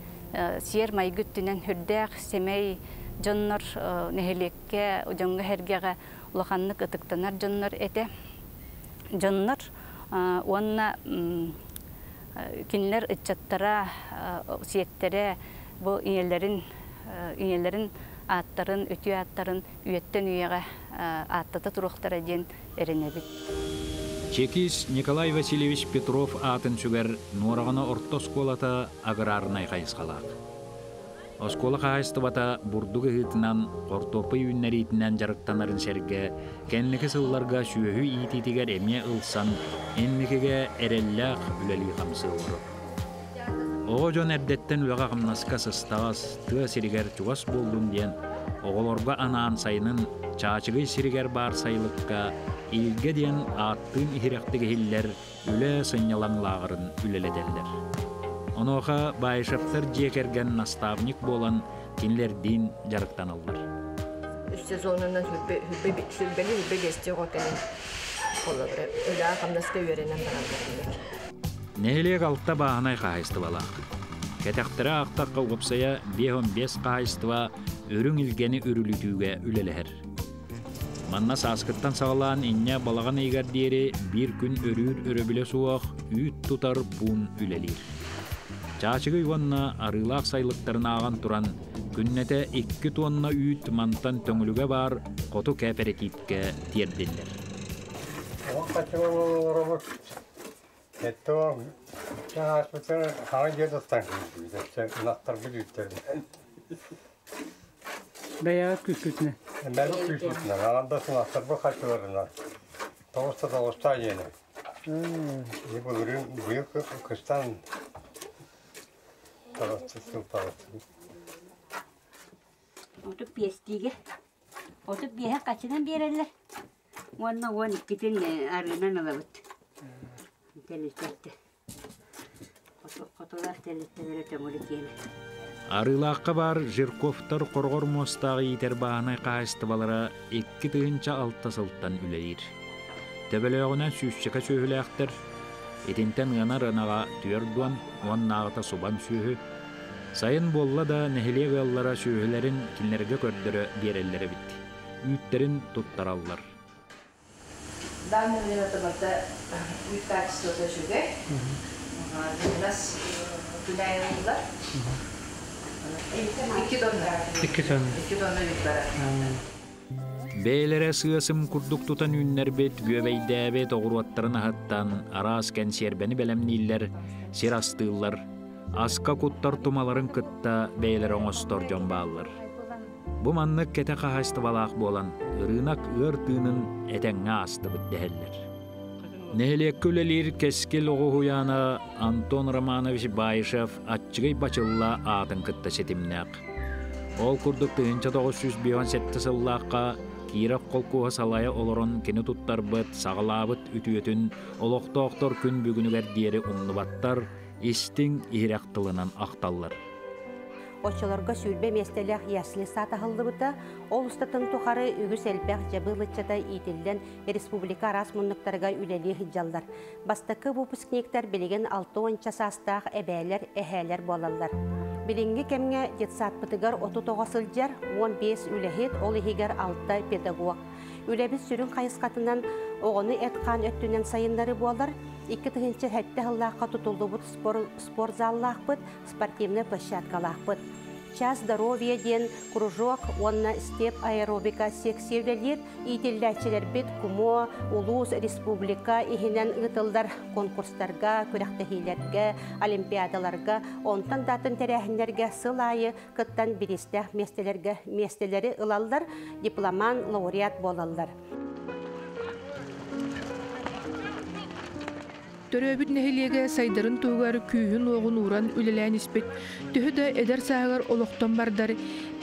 сиер майгүттінен хүрдәқ, семей жоннор нәхелекке, жонғы хәргеға ұлақанлық ұтықтанар жоннор әте. Жоннор, онына кинлер үтчаттара, сиеттере бұл иелерін аттарын, өтүй аттарын үйеттен үйеға аттата тұруқтара ден әрінебіт. Чекис Николай Васильевич Петров атын сүгер норағына орта осколата аграрнай қайысқалақ. Оскола қайыстыбата бұрдығы ғытынан қортопы үйіннәритінен жарықтанарын сәрге кәнлікі сылларға сүйі итетігер әме ұлсан, әнмекеге әрелләқ үләлі қамсы ұры. Оғожон әрдеттен үліға қымнаска сыстағас, тыа сиригер чуғас болдun ден, оғылорға анаан сайынын чачыгый сиригер бар сайлыққа, илге ден аттын ихиректігі хиллер үлі сынялаңлағырын үлеледелдер. Оноға байшаптар жекерген наставник болан кинлердин жарықтан алдар. Үш сезонынан сүрбелі гесте қотенен үлі қымнаска үйеренен барамдар. Нәйлек алтта бағынай қағайсты балақ. Кәтәқтірі ақтаққа ұғыпсая 5-15 қағайстыва өрің илгені үрілітуге үлелігер. Манна саскыттан сағалан инне балаған егердері бір күн өрір өрөбілі суақ үйт тұтар пун үлелер. Чачығы онна арылақ сайлықтарын аған тұран күннеті 2 тонна үйт мантан төңіліге бар қоту кәперетипке терділер. Это я смотрю, как я достаю, это на торговле терли. Бая күшүтне. Ben küçüktüm. Anamda sınavlar bu kaçıyorlar. Doğusta da usta yeni. İyi bulurum. Büyük kıştan tarafçısın tarafçısın. Otup piyestiğe. Otup bir kaçıdan bir yerler. Onunla 12'den arınan alıp. Telistette. Fotoğraf telistede temolukiyene. Арылаққа бар Жирковтар қорғор мостағы етер бағанай қайыстыбалара 2 тыгынча 6 сылттан үлелер. Төбелеғінен сүйшіқа сөйләқтір, етінтен ғана-ғанаға түйердуан, оннағыта субан сүйі. Сайын болла да нәхілег аллара сүйілерін кілнерге көрдірі берелері бітті. Үйттерін тұттаралар. Данный минутымызда үй качествосы жүге. У нас күләйінлер. 2 тонна yüklere. Бейлere сığısım kurduk tutan ünnerbet, göbeydäbet oğruattарын ahıttan, aras kensyerbeni belemniller, sirastığıllar, aska kuttar tumaların kıtta beylere oңostor jombağıllar. Bu manlık kete kahastı balaq bolan, ırınak ığırtığının eteŋe astıbıt deheller. Nehilek kölelir keskil oğu huyana Anton Romanovich Bayşev atçıgay başılla atın kıtta setimnaq. Ol kurduk 1917 sıllaqqa kirak kolkuğa salaya olorun kini tuttarbıt, sağlabıt ütüyötün, oloqtoqtor gün bugünüger diyeri umnubattar, istin ihirektılынан aqtallar. Oçalarga sülbe mestelek yaşlı satahıldı bıta, ol ustatın tuharı ügüs elbək jabılıçada itilden Respublika arasmunluktarga üleli hicjallar. Bastakı bu püsknektar bilegen 6-10 sastaq ebəyler, ehələr bolallar. Bilingi kemge jetsat bıtıgar 39 sıljar, 15 ülehit, ol ihigar 6 pedagog. Ülebiz sürün kayıskatından oğunu etkan öttünen sayınları bolar, 2 tığınçı hətte hıllaqqa tutuldu bud spor zallaq bud, sportivne plощадкалaq bud. Час здоровья ден, кружок, онна степ аэробика секциялер, ителләчелер бит кумо, улус республика ихинен ытылдар конкурстарга, күрәхтәһиләргә, олимпиадаларга, онтан датын тәрәһиннәргә сылайы кыттан биристә местеләре ылаллар, дипломан, лауреат болаллар. Төрөбүт нехилеге сайдарын тугар күйін оғын уран үлелән іспет, түхі да эдер сағыр олықтан бардар,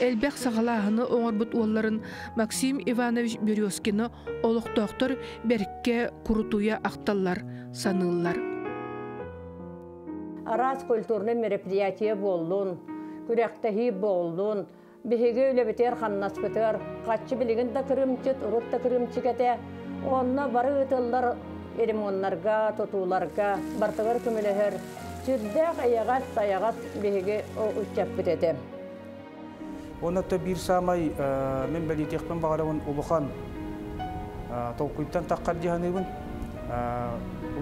әлбәқ сағалағыны оңырбыт оларын Максим Иванович Березкины олықтоқтыр бәрікке құрутуя ақталлар, саныллар. Арас культурный мероприятие болдун, күрәқтәхи болдун, бігеге үлебетер қаннаспетер, қатшы білігін да кірімчет, ұрыт да кірімчет әте, онына бары ұтылдар, Erimонларга, тотуларга, бартығыр көмелігер, сүрдәк аяғат беге үтчәп бітеді. Онатта бір самай мен бәлетекпен бағалауын ұлыған толқүйттан таққар дегенігін,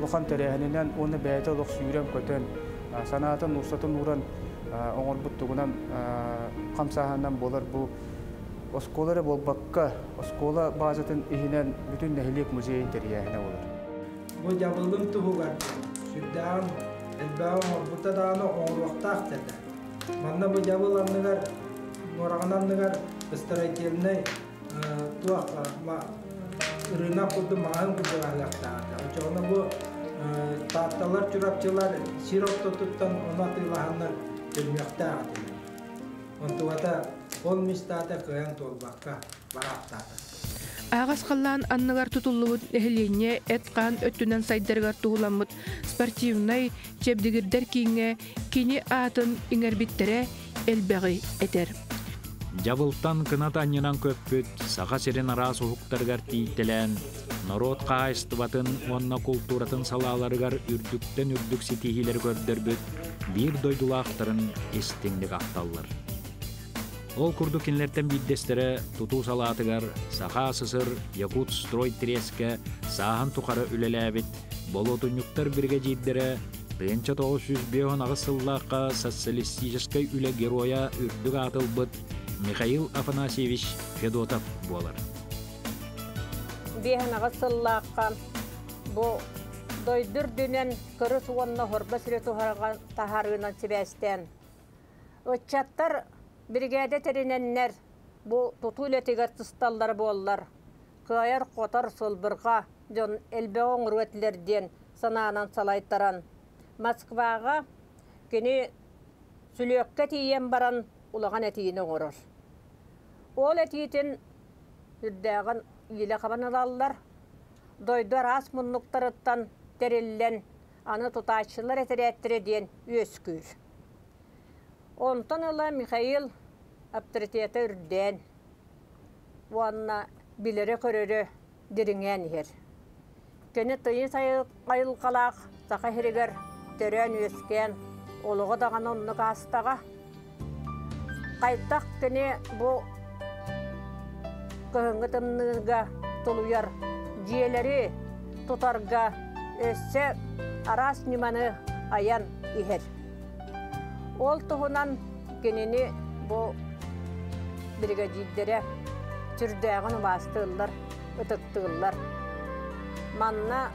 ұлыған тәрәхінінен оны бәйті ұлық сүйрем көтен, санатын, ұстатын ұран оңыр бұттығынан қамсағаннан болар бұл осколары болбаққа, оскола базатын ихінен бүтін нәхілек музейін тәрәхіне олар. Bu jabılım tuğugar, süddağın, elbağın orbuta dağını oğurluqtaq dedi. Manna bu jabıl anlıgar, morağın anlıgar, ıstıraykeline tuğaq, ırına kurdu mağın kurdu ağlaqtağıdı. Uçağına bu Tattalar çurapçılar sirop tutan ona tılahаннар bilmekte atılır. Ontuata olmistata kıyan tolbakka baraktata. Ağas қаллаан анныгар тутуллубут эхиленне эткан өттүнен сайдаргар тугуламмыт спортивнай чебдигирдер кийинге кини атын иңербиттере элбеги этер. Жабылтан кынат аннынан көппүт, саға серен ара соғуқтаргар тийтелен, народ қайыстыбатын, онна культуратын салаларыгар үрдүктен үрдүк сетихилер көрдөрбүт, бир дойдулақтарын истиңдік ақталылар. Ол курдукинлерден биддестере туту салатыгар, саға сысыр, якут строй треске, сахан тухары үлеләбит, болотунюктар бірге жейддері, 1905 ағысыллаққа социалистической үле героя үрдүк атылбыт Михаил Афанасьевич Федотов болар. Бехен ағысыллаққа бұл дойдыр дүнен көрі суғанна хорба сүреті тахарынан себестен. Өтчаттар бригада териненнер бұл тутулетігер тұсталдар болар. Қайар қотар солбырға жон әлбе оңыр өтілерден сананан салайттаран. Москваға кені сүлөкке тиен баран улаған әтейіні ғырыр. Ол әтейтін үрдәғын елі қабанылалар, дойдар ас мұнлықтарыттан тереллен, аны тұташылар әтіреттіреден өскүр. Онтан ұла Михаил авторитеті үрден, уанна білері көрері диріңен ер. Кені тыйын сайыл қалақ, сақа херігер, төрен өскен, олығы даған оннық астаға. Қайтақ кені бұл көхіңгі тымныға тұлуяр жиелері тұтарға өссе арас неманы аян ихер. Ол тұғынан кенені бұл бригадидері түрдәғын бастығылар, ұтықтығылар. Манна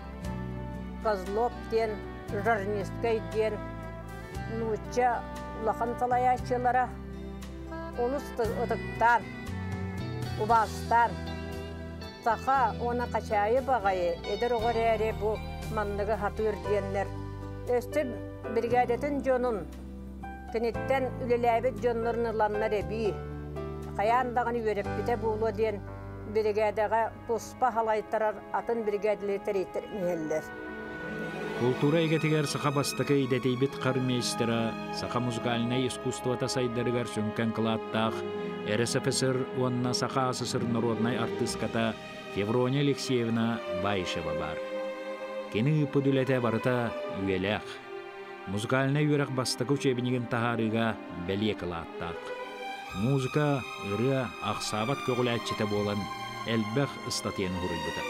Козлов ден, Жарнискай ден, Нуча улахан салаячылары, олысты ұтықтан, ұбастан, сақа оны қачайы бағайы, едір оғыр әрі бұл мандығы хатыр денлер. Өсті бригадетін жонын, кенеттен үлеләбет жонларын ұланлар әбі, қаяндағын өріп біте бұлы ден, бригадаға пұспа халайттарар атын бригадилетер етер мейелдер. Культура егетігер сақа бастықы идетейбет қармейстера, сақа музыкальный искусствота сайдарыгар сүнкен қылаттақ, РСФСР онна сақа СССР народнай артистката Феврония Алексеевна Байшева бар. Кені үпіділете барыта үйелек. Музыкальный үйерек бастықы учебінеген тахарыға бәле қылаттақ. Музыка ыры ақсабат көғіләтчеті болан әлбәқ ұстатен ғұрылбыды.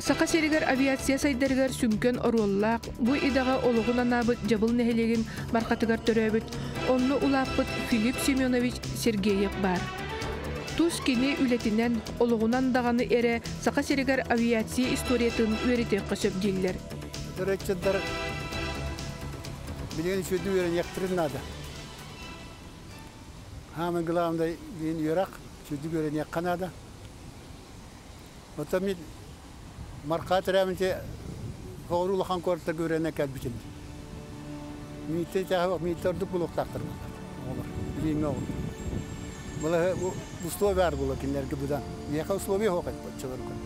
Сақа серігер авиация сайдарыгар сүнкен ороллақ, бұ идаға олығын анабыт жабыл нәхелеген марқатыгар төрөбіт, онны улаппыт Филипп Семенович Сергеев бар. Тус кені үлетінен олығынан дағаны әрі сақа серігер авиация историятын өретек қысып дейлер. Дөрекчедер білген сөйді өрен яқтырын нады. Хамын ғылауымда кейін өрақ сөйді өрен яққанады. Отамид Марқат рәмінте ғорулыған көрттір көріне кәлбітін. Миттен тәғі миттерді бұлықтақтыр болар. Білейме оғыр. Бұлы условия бар бұлы кенлерге бұдан. Еқа условия хоқайт бұтчылар күн.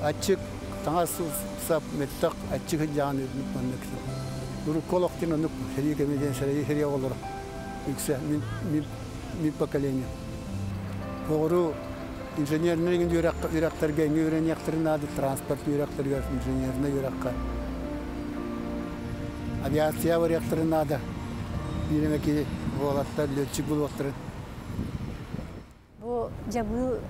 Атчық, таңа сап меттақ, атчықын жағын өдініп мұнны кісі. Бұры колоқтен ұнып, шәрі кемеден шәрі херия олар. Үксе, ми поколение. Оғыру инженерный юрактарга юрен яктырнады, транспорт юрактарга инженерный юракка. Авиация var яктырнады. Биремеки волаттар летчик булаттыр. Бу жабыл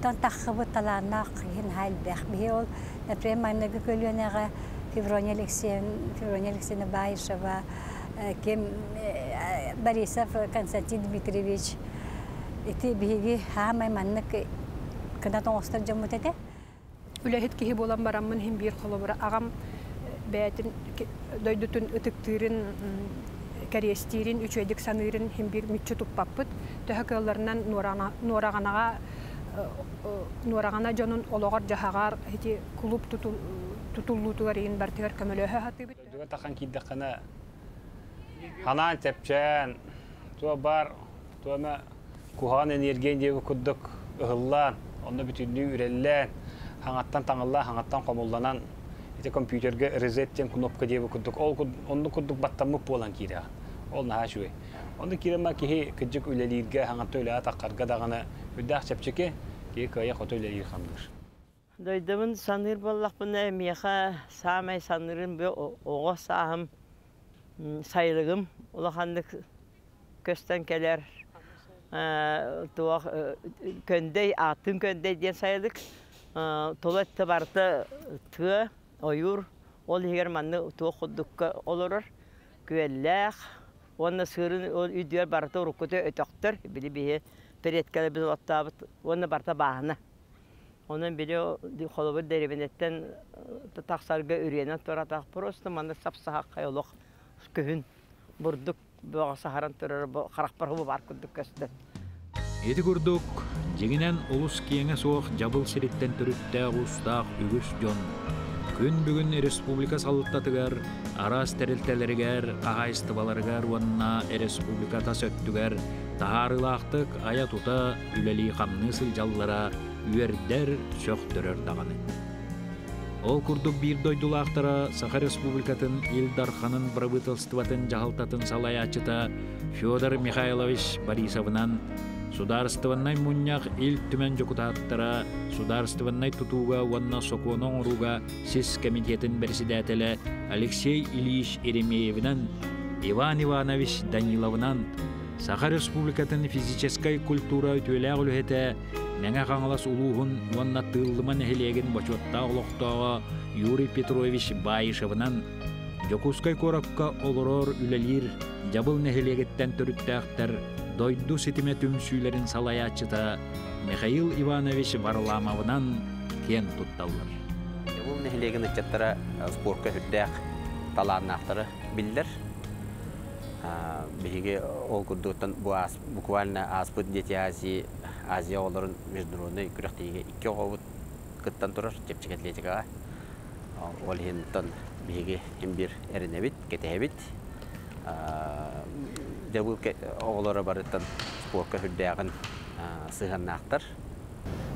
тан тахыбы таланак ген хал бахбиол, например, маннага көлөнага Феврония Алексеевна Байшева, кем Борисов Константин Дмитриевич. Ити биги хамай маннык Kına toğustır jamut ete. Үләһит киһи болан бараммын һәм бир холобра агам бәтин дойдутун ытыктырын кәрестирин үчөйдик санырын һәм бир мүччү туппаппыт төһәкәлләрнән норагана жонун ологор жахагар хити клуб тутуллутугарын бартыгар көмөлөһө хатыбыт. Дуга тахан киддәкәнә ханан тепчән туа бар туама кухан энергия дип куддык ыгыллан онда бүтүннү үреллән хаңаттан таңылла хаңаттан комулданан ите компьютерге резеттен кнопка дип куддык ол онда куддык баттамык болан кирә ол наһа шуй онда кирәмә ки кыҗык үлелиргә хаңатта үлә таккарга дагына үдәк чәпчеке ки кая хото үлелир хамдыр. Дойдымын саныр боллақпын әмеха самай санырын бе оға сағым сайлығым олақандық көстен келер туақ көндей атын көндей ден сайлық толетті барты тұғы ойыр ол егер манны туақ құддыққа олырыр көелләқ оны сырын ол үйдер барты ұрыққыты өтіқтір білі бейі переткелі біз оттабыт оны барта бағына. Onun biri kolubur deribinetten taksarga üreyenen toratak просто manı sapsaha kayoluk köhün burduk bu saharan törür bu karakparı var kurduk köstü. Eti kurduk jeginen ulus kiyenge soğuk jabıl siritten türütte ustaq ügüs jon. Gün bugün Respublika salıttatıgar, aras terilteleriger, qağayıstıbalargar vanna Respublika tasöttüger, taharılaqtık ayatuta üleli qamны sıljallara üerder söktörör dağını. Ол курдук бир дойдулақтара Саха Республикатын Илдарханын правительстватын жахалтатын салаячыта Федор Михайлович Борисовнан сударстваннай муньяк ил түмен жокутаттара сударстваннай тутууга ванна сокуонон уруга сис комитетин председателе Алексей Ильич Еремеевнан Иван Иванович Даниловнан Саха Республикатын физической культура өтөләгүлүхете Мәңә қаңылас улуғын уанна тыллыман әхелеген бачотта олықтаға Юрий Петрович Байышевнан Жокускай коракка олорор үлелер жабыл нәхелегеттен түріттәқтер дойду сетіме түмсүйлерін салаячыта Михаил Иванович Варламовнан кен тутталыр. Жабыл нәхелеген үтчеттері спортқа хүттәқ таланнақтары білдір. Биге ол күрдіктен буквально аспыт дети Азия оларын международный күректеге 2 оғыт кыттан тұрар жепчік атлетикаға. Ол хенттен биге hem bir әрінебет, кетебет. Жабыл оғылары барыттан спортқа хүрдәғын сығаннақтар.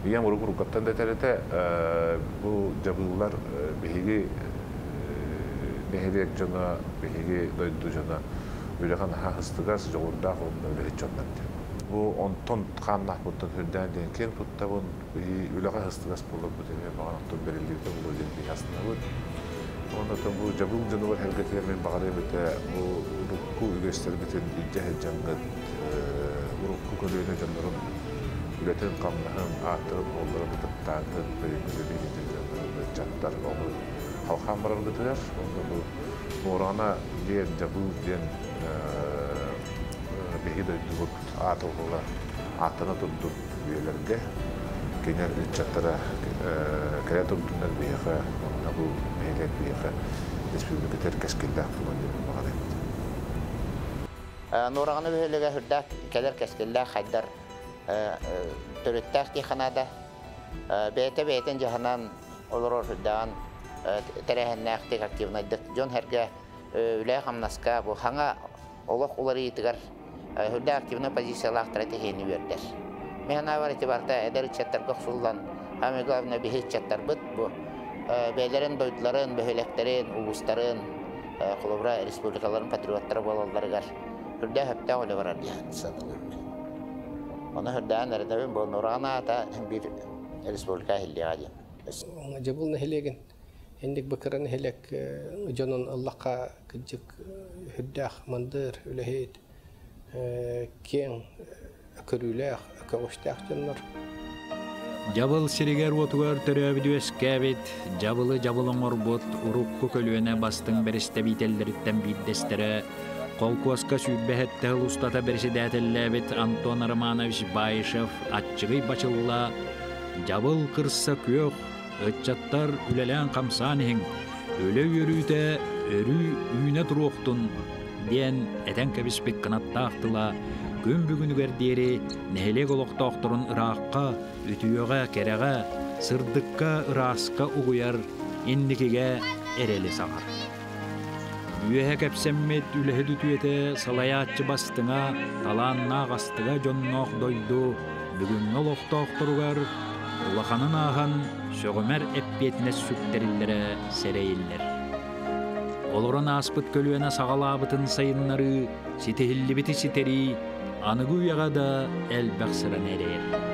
Биген ұрғырғаттан да тәрәті бұл жабылылар биге нәхелек жана, биге дойду жана Ülekan hastığız joğurda qoğunda üle hiçonlandı. Bu onton qannak butun hürden den ken tuttabun ülekan hastığız bulup bu deme bağlantıp berilirdi bu dedi aslında bu. Ondan bu jabul canavar hareketlerinin bağlamında bu ruku göstermeden icah jangat ruku koduyla janların ületen qamnahın atırıp onları tuttağın böyle çatlar olur. Halkam barıldılar. Ondan bu Morana diyen jabul diyen behide duvuk atılgılar atına tuttuk üyelerge genel çatara kaya tuttuğundan biyaqa bu meylet biyaqa Respublika Terkeskildah kullanıyor mağarayım. Norağını böylege hürdak keler keskillah haydar törüttak diğanada beyten jahanan olur hürdağın terehennaktik aktivnaydık. Jon herge Üle hamnaska bu hanga Allah uları itigar hürde aktivna pozisiyalar stratejini verder. Mehana var itibarda eder çattar koxsullan hami glavna bihi çattar bit bu beylerin doyutların, behöleklerin, ulusların, kulubra respublikaların patriotları bolallargar hürde hepte öyle var diye sanılır. Ona hürde nerede bu Nurana da bir respublika hilliği. Jabul nehilegin Hendik bakıran helek canın Allah'a kıcık hüddâh mandır ülehid kien akırülâh akavuştâh canlar. Jabıl siriger otugar töröbüdü eskabit, jabılın orbut, urukku kölüene bastın beriste bitelleritten biddestere, kolkuaska sübbehette ustata berisi dätellebit Anton Romanovich Bayışev atçıgı başılla, Жабыл кырса көк, ытчаттар үлелен камсан ең, өлі өрүйте өрі үйіне тұруқтын, ден әтен кәбіспек қанаттақтыла, күн бүгінігердері нәйлек олықтақтырын ыраққа, үтүйеға, кереға, сырдыққа, ырасқа ұғыяр, инникеге әрелі сағар. Үйеге кәпсәммет үліхі дүтуеті салаятчы бастыңа, таланна ғастыға жонноқ дойду, бүгінгі олықтақтырығар, улаханын ағын сөғімер әппетіне сүктерілері сәрейілер. Олырын аспыт көлуіне сағалабытын сайынлары, ситехілі біті ситері, анығы ұяға да әлбәқсірін әрер.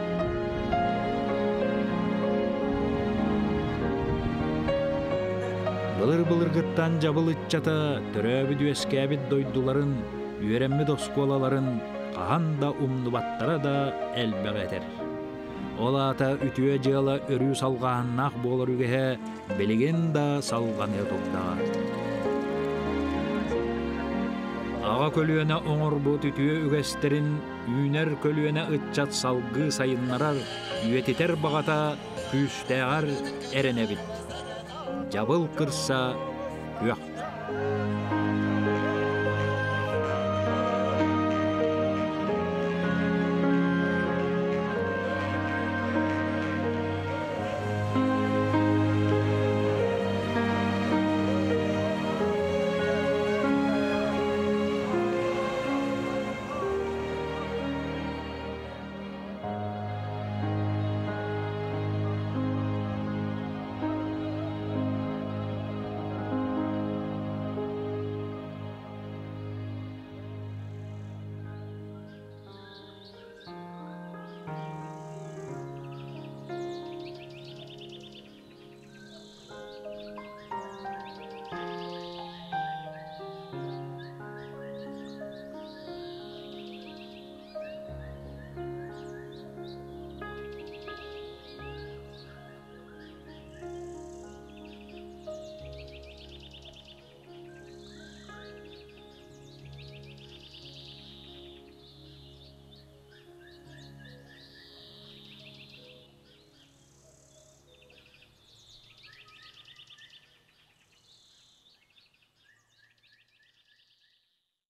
Былыр-былырғыттан жабыл ытчата, түрәбі дүйескәбіт дойдуларын, үйеремі досколаларын, қағанда умнубаттара да әлбәқ әтер. Ол ата үтіе жығала өрі салғаннақ болыр үгеhe белеген да салғаны тұлдаға. Аға көлуіне оңыр бұт үтіе үгестерін, үйнер көлуіне ытчат салғы сайынларар, үйететер бағата күстәғар әренебіт. Жабыл кырса күйақ.